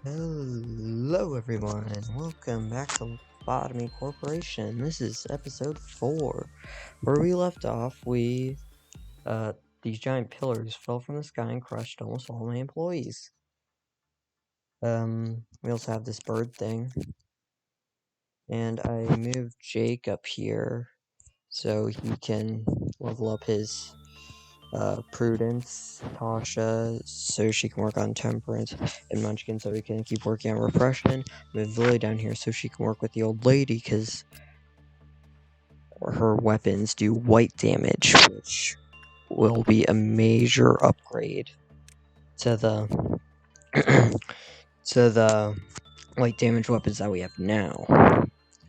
Hello everyone, and welcome back to Lobotomy Corporation. This is episode 4. Where we left off, these giant pillars fell from the sky and crushed almost all my employees. We also have this bird thing. And I moved Jake up here so he can level up his Prudence, Tasha, so she can work on Temperance, and Munchkin so he can keep working on Repression. Move Lily down here so she can work with the old lady, because her weapons do white damage, which will be a major upgrade to the to the white damage weapons that we have now.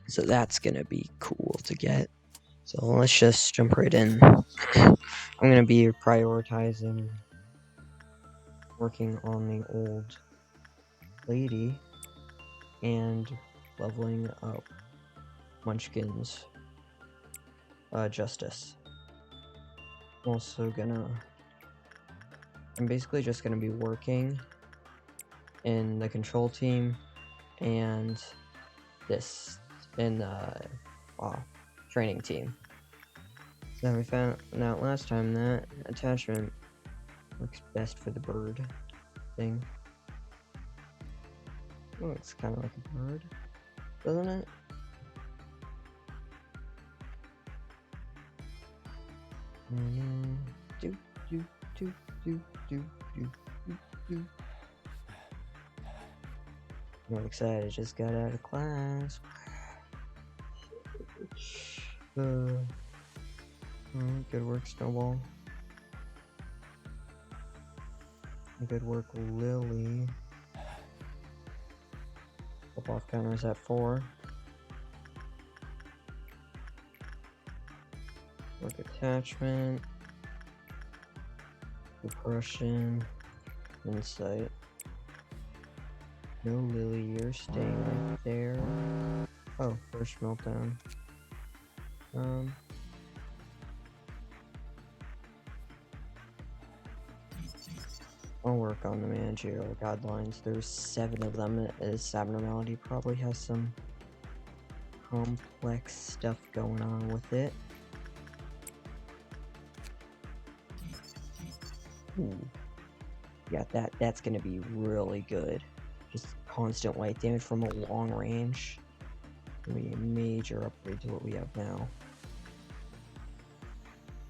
So that's gonna be cool to get. So let's just jump right in. I'm gonna be prioritizing working on the old lady and leveling up Munchkin's justice. I'm basically just gonna be working in the control team and this in the training team. So we found out last time that attachment works best for the bird thing. Oh, it's kind of like a bird, doesn't it? I'm excited, I just got out of class. Good work, Snowball. Good work, Lily. Flip-off counters at 4. Work attachment. Depression. Insight. No, Lily, you're staying right there. Oh, first meltdown. I'll work on the managerial guidelines. There's 7 of them. This abnormality probably has some complex stuff going on with it. Ooh. Yeah, that's gonna be really good. Just constant white damage from a long range. Gonna be a major upgrade to what we have now.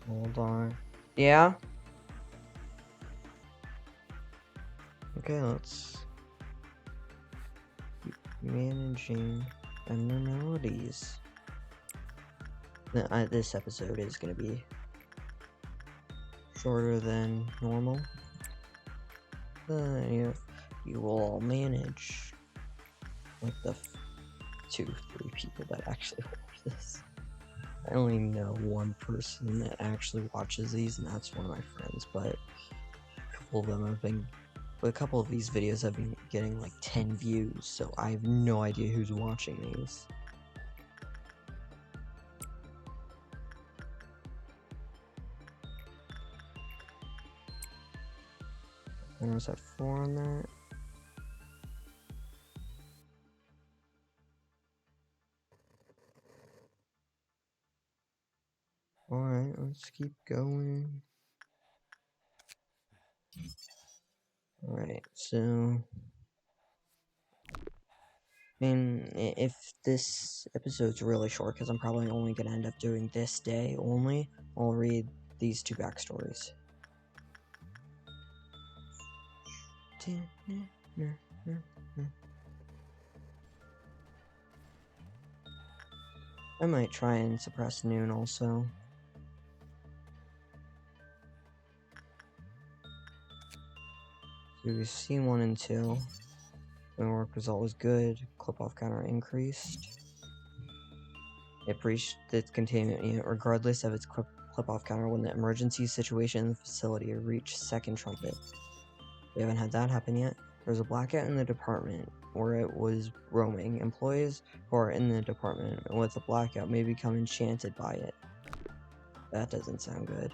Hold on. Yeah? Okay, let's keep managing abnormalities. This episode is gonna be shorter than normal. You will all manage like the 2-3 people that actually watch this. I only know one person that actually watches these, and that's one of my friends, but a couple of these videos have been getting like 10 views, so I have no idea who's watching these. And was that 4 on that? Alright, let's keep going. Alright, so if this episode's really short, because I'm probably only going to end up doing this day only, I'll read these 2 backstories. I might try and suppress noon also. So we've seen 1 and 2. The work result was good. Clip-off counter increased. It breached the containment unit regardless of its clip-off counter when the emergency situation in the facility reached second trumpet. We haven't had that happen yet. There was a blackout in the department where it was roaming. Employees who are in the department with a blackout may become enchanted by it. That doesn't sound good.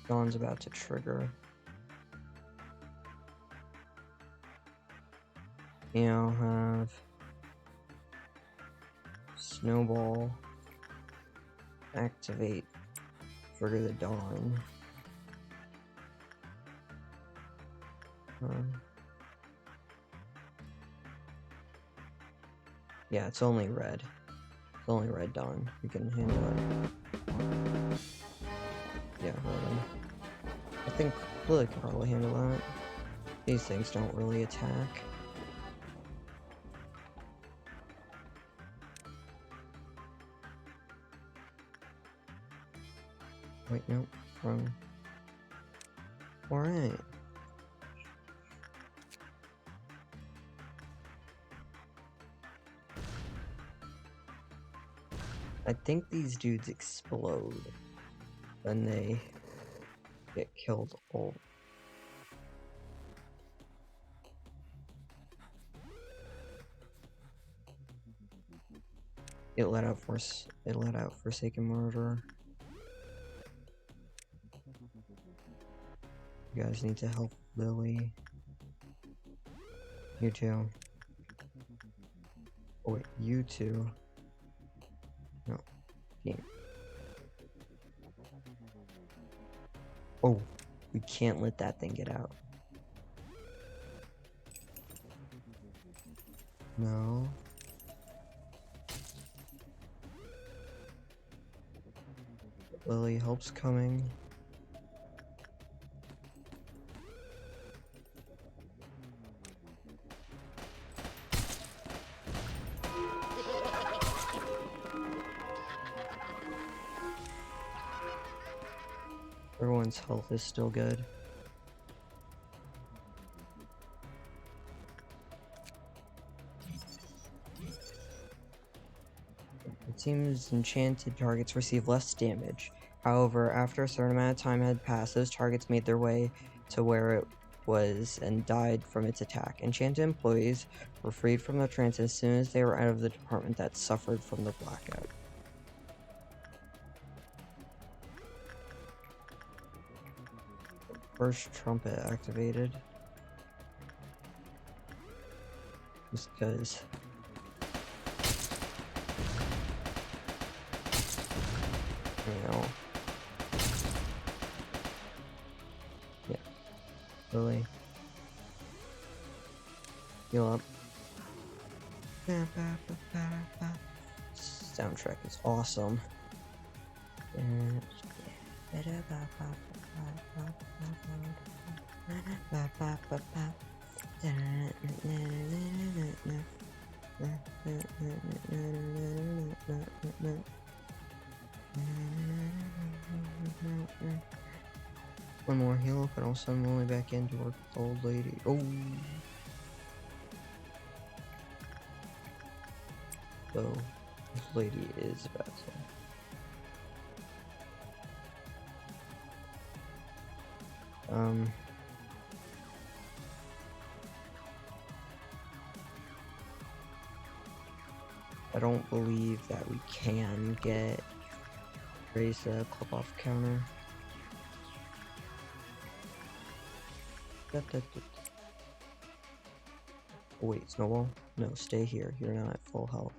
Dawn's about to trigger. I'll have Snowball activate, trigger the Dawn. Yeah, it's only red. It's only red Dawn. You can handle it. Yeah, hold on. I think Lily can probably handle that. These things don't really attack. Wait, no, wrong. Alright. I think these dudes explode when they get killed all. It let out Forsaken Murderer. You guys need to help Lily. You too. Oh wait, you two. No. Team. Oh, we can't let that thing get out. No. Lily, help's coming. Everyone's health is still good. It seems enchanted targets receive less damage. However, after a certain amount of time had passed, those targets made their way to where it was and died from its attack. Enchanted employees were freed from the trance as soon as they were out of the department that suffered from the blackout. First trumpet activated. Just because. You know. Yeah. Really. Heal up. Soundtrack is awesome. One more heal up and I'll send Lily back in to work with the old lady. Oh! So, this lady is about to. I don't believe that we can get raise the clip off counter. Oh, wait, Snowball? No, stay here. You're not at full health.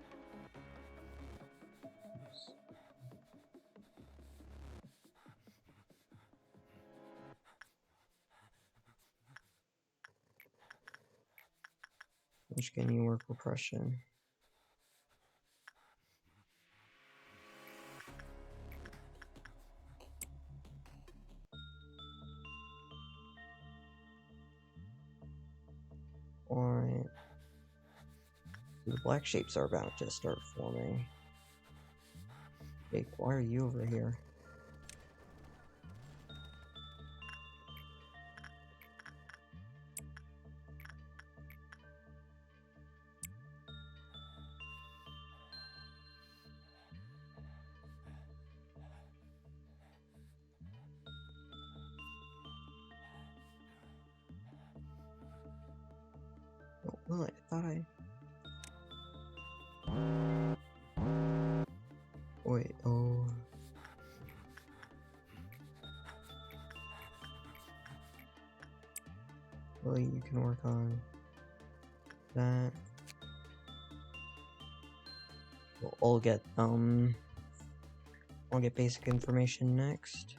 Which can you work repression? Alright. The black shapes are about to start forming. Jake, why are you over here? Oh, well, I thought I... Wait, oh... Lily, you can work on that. I'll get basic information next.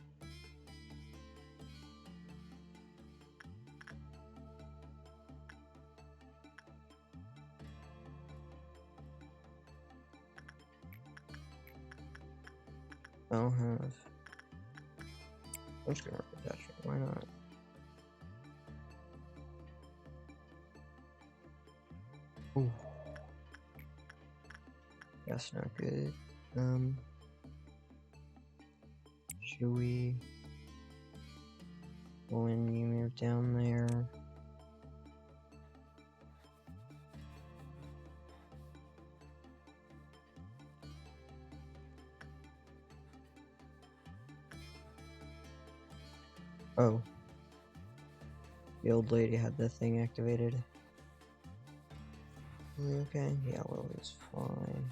I'll have. I'm just gonna work with attachment. Why not? Ooh. That's not good. Should we? When you move down there. Oh. The old lady had the thing activated. Lily okay? Yeah, Lily's fine.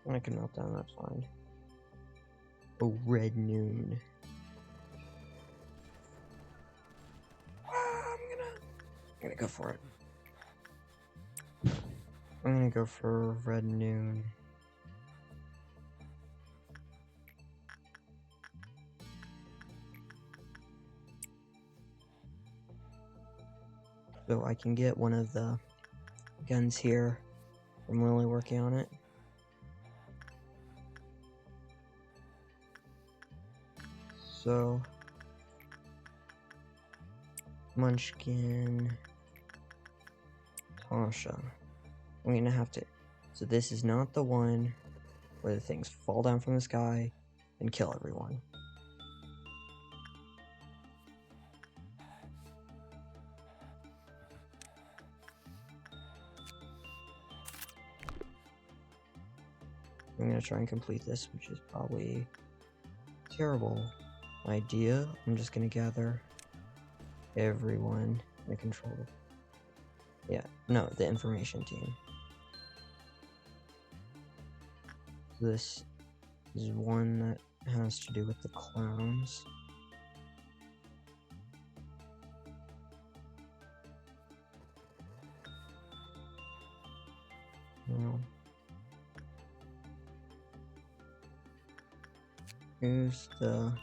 I can melt down, that's fine. Oh, red noon. I'm gonna go for it. I'm gonna go for red noon. So I can get one of the guns here. I'm really working on it. So Munchkin, Tasha. I'm gonna have to. So this is not the one where the things fall down from the sky and kill everyone. I'm gonna try and complete this, which is probably a terrible idea. I'm just gonna gather everyone in control. Yeah, no, the information team. This is one that has to do with the clowns. No. Who's the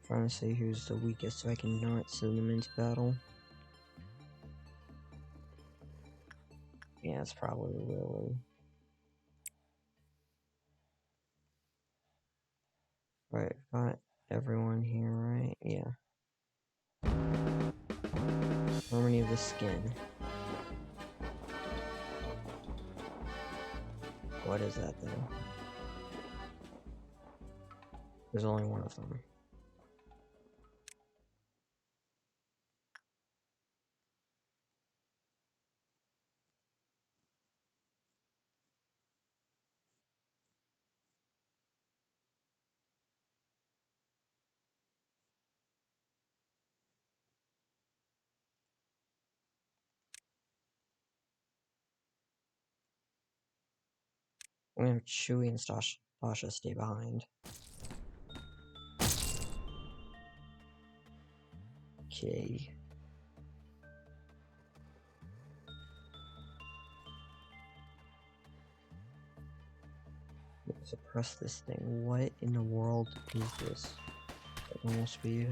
trying to see who's the weakest so I can not send them into battle. Yeah, it's probably Lily. Right, got everyone here, right? Yeah. Harmony of the skin. What is that though? There's only one of them. I'm gonna have Chewie and Stasha stay behind. Okay. Suppress this thing. What in the world is this? At normal speed.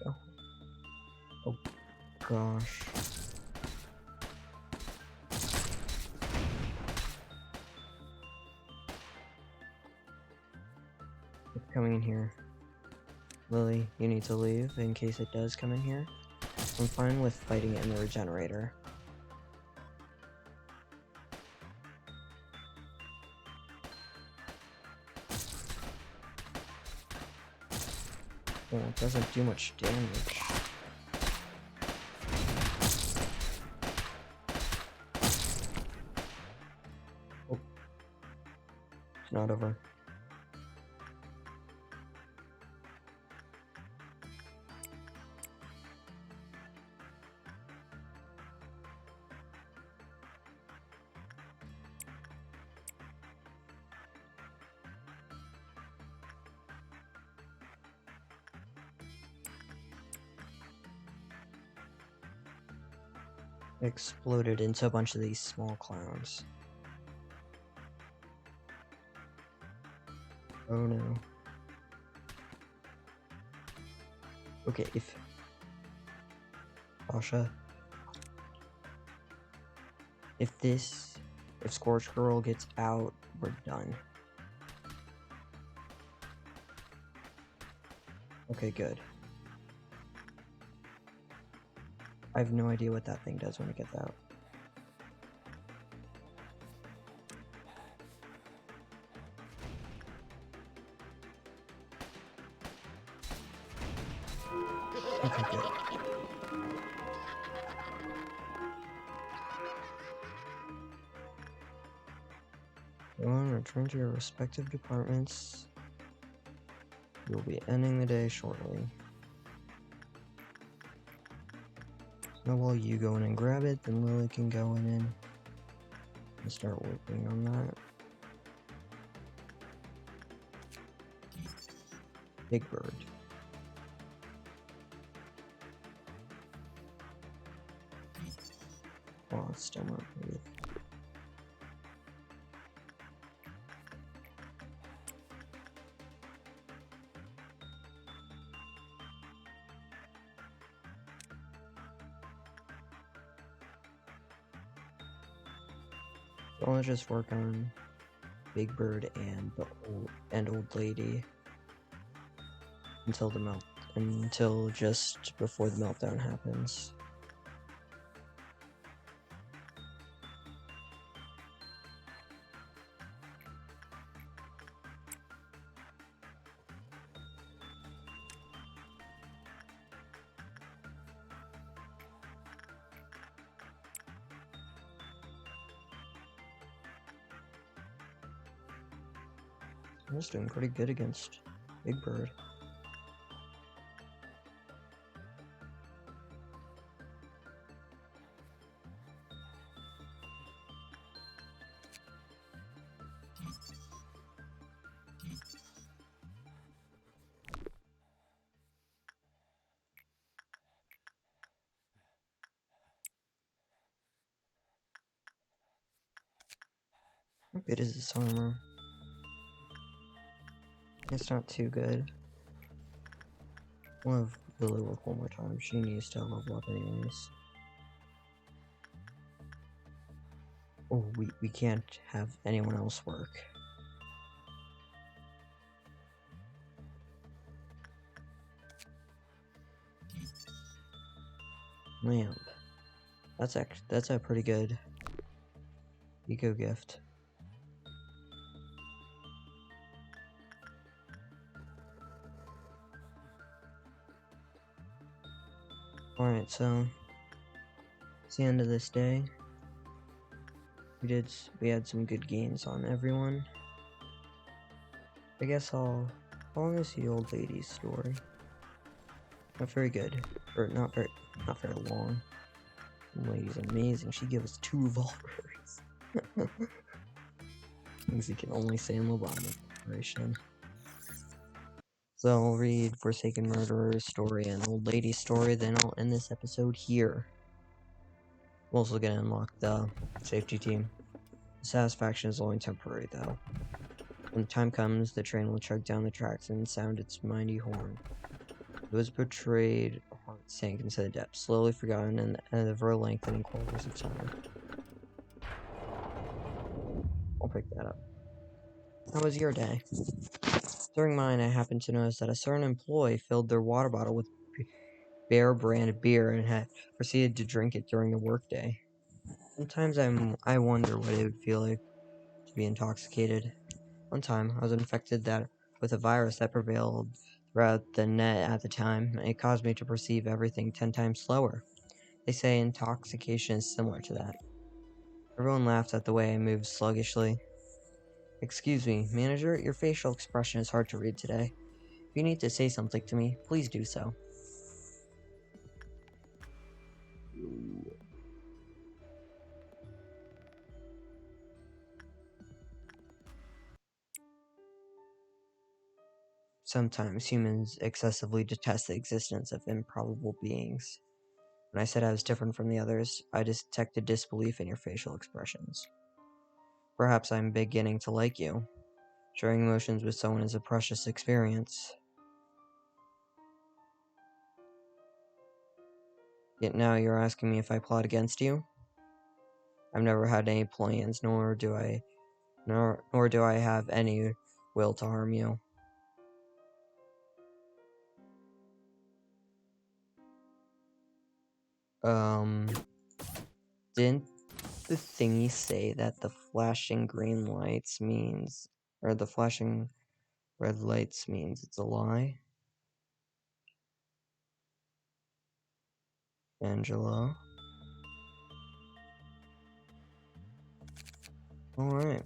Go. Oh gosh. It's coming in here. Lily, you need to leave in case it does come in here. I'm fine with fighting it in the regenerator. Oh, it doesn't do much damage. Not over. Exploded into a bunch of these small clowns. Oh no. Okay, if Sasha, if Scorch Girl gets out, we're done. Okay, good. I have no idea what that thing does when it gets out. Okay, good. Everyone return to your respective departments. We'll be ending the day shortly. Now while you go in and grab it, then Lily can go in and start working on that. Big Bird. Oh, it's still not really. I want to just work on Big Bird and Old Lady until just before the meltdown happens. I was doing pretty good against Big Bird. How good is this armor? It's not too good. We'll have Lily work one more time. She needs to level up anyways. Oh, we can't have anyone else work. Lamp. That's a pretty good eco gift. Alright, so it's the end of this day. We had some good gains on everyone. I guess how long is the old lady's story? Not very good. Or not very long. The lady's amazing. She gave us 2 revolvers. Things you can only say in Lobotomy operation. So I'll read Forsaken Murderer's story and Old Lady's story, then I'll end this episode here. I'm also gonna unlock the safety team. The satisfaction is only temporary, though. When the time comes, the train will chug down the tracks and sound its mighty horn. Those betrayed hearts sank into the depths, slowly forgotten in the ever-lengthening corridors of time. I'll pick that up. How was your day? During mine, I happened to notice that a certain employee filled their water bottle with Bear brand beer and had proceeded to drink it during the workday. Sometimes I wonder what it would feel like to be intoxicated. One time, I was infected with a virus that prevailed throughout the net at the time. It caused me to perceive everything 10 times slower. They say intoxication is similar to that. Everyone laughed at the way I moved sluggishly. Excuse me, manager, your facial expression is hard to read today. If you need to say something to me, please do so. Sometimes humans excessively detest the existence of improbable beings. When I said I was different from the others, I detected disbelief in your facial expressions. Perhaps I'm beginning to like you. Sharing emotions with someone is a precious experience. Yet now you're asking me if I plot against you? I've never had any plans, nor do I have any will to harm you. Didn't the thingy say that the flashing green lights means, or the flashing red lights means it's a lie? Angela? Alright.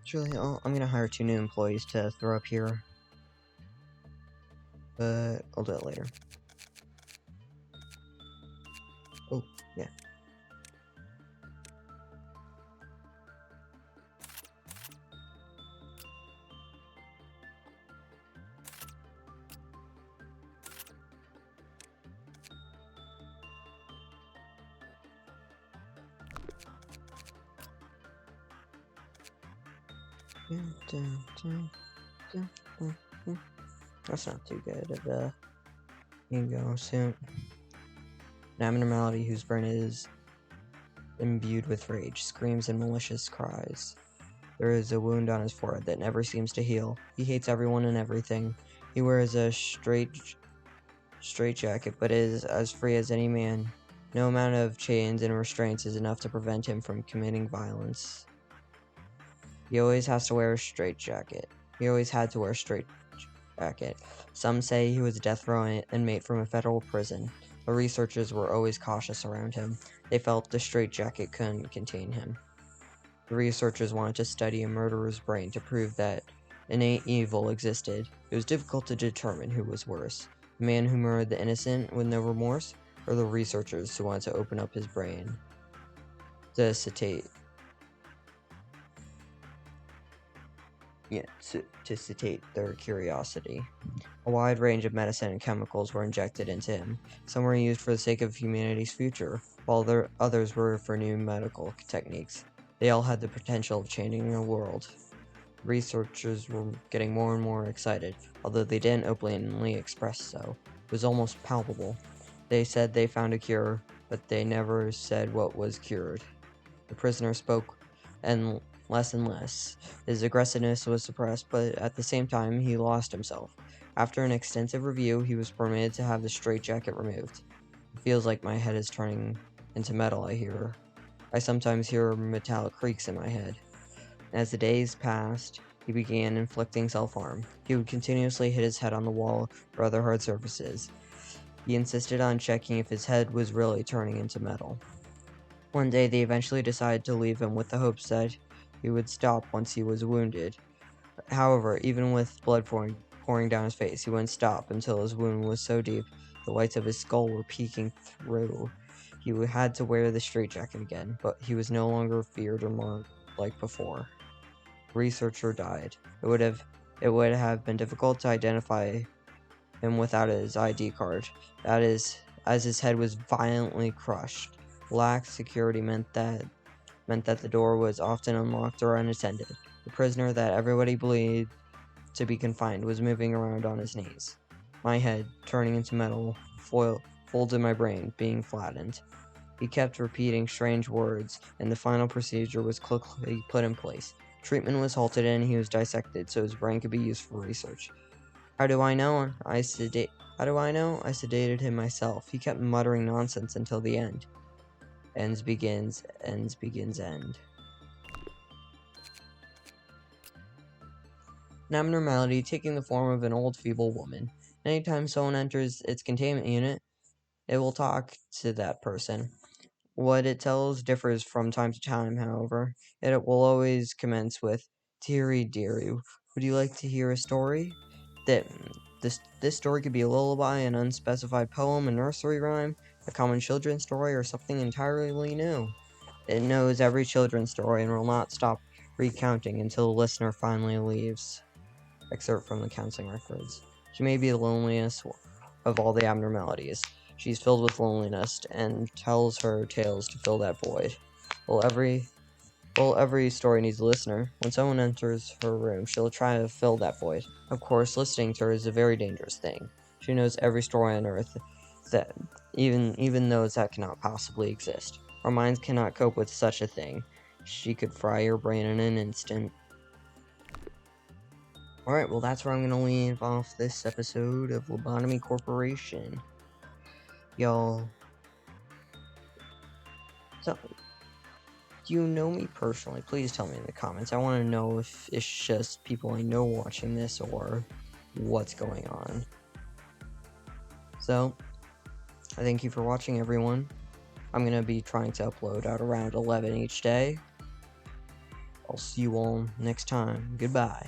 Actually, I'm gonna hire 2 new employees to throw up here. But I'll do it later. Oh, yeah. That's not too good of a ego suit. An abnormality whose brain is imbued with rage, screams and malicious cries. There is a wound on his forehead that never seems to heal. He hates everyone and everything. He wears a straitjacket, but is as free as any man. No amount of chains and restraints is enough to prevent him from committing violence. He always has to wear a straitjacket. He always had to wear a straitjacket. Some say he was a death row inmate from a federal prison. The researchers were always cautious around him. They felt the straitjacket couldn't contain him. The researchers wanted to study a murderer's brain to prove that innate evil existed. It was difficult to determine who was worse, the man who murdered the innocent with no remorse, or the researchers who wanted to open up his brain to sedate their curiosity. A wide range of medicine and chemicals were injected into him. Some were used for the sake of humanity's future, while others were for new medical techniques. They all had the potential of changing the world. Researchers were getting more and more excited, although they didn't openly express so. It was almost palpable. They said they found a cure, but they never said what was cured. The prisoner spoke and less. His aggressiveness was suppressed, but at the same time, he lost himself. After an extensive review, he was permitted to have the straitjacket removed. It feels like my head is turning into metal, I sometimes hear metallic creaks in my head. As the days passed, he began inflicting self-harm. He would continuously hit his head on the wall or other hard surfaces. He insisted on checking if his head was really turning into metal. One day, they eventually decided to leave him with the hopes that he would stop once he was wounded. However, even with blood pouring down his face, he wouldn't stop until his wound was so deep the whites of his skull were peeking through. He had to wear the straitjacket again, but he was no longer feared or mocked like before. The researcher died. It would have been difficult to identify him without his ID card. That is, as his head was violently crushed. Lax security meant that the door was often unlocked or unattended. The prisoner that everybody believed to be confined was moving around on his knees. My head, turning into metal, folded my brain, being flattened. He kept repeating strange words, and the final procedure was quickly put in place. Treatment was halted and he was dissected so his brain could be used for research. How do I know? I sedated him myself. He kept muttering nonsense until the end. Ends begins, end. An abnormality taking the form of an old, feeble woman. Anytime someone enters its containment unit, it will talk to that person. What it tells differs from time to time, however. It will always commence with, "Dearie, dearie, would you like to hear a story?" That this story could be a lullaby, an unspecified poem, a nursery rhyme, a common children's story, or something entirely new. It knows every children's story and will not stop recounting until the listener finally leaves. Excerpt from the counseling records. She may be the loneliest of all the abnormalities. She's filled with loneliness and tells her tales to fill that void. Well, every story needs a listener. When someone enters her room, she'll try to fill that void. Of course, listening to her is a very dangerous thing. She knows every story on earth, that even those that cannot possibly exist. Our minds cannot cope with such a thing. She could fry your brain in an instant. Alright, well that's where I'm gonna leave off this episode of Lobotomy Corporation. Y'all, so, do you know me personally? Please tell me in the comments. I want to know if it's just people I know watching this or what's going on. So, I thank you for watching, everyone. I'm gonna be trying to upload at around 11 each day. I'll see you all next time. Goodbye.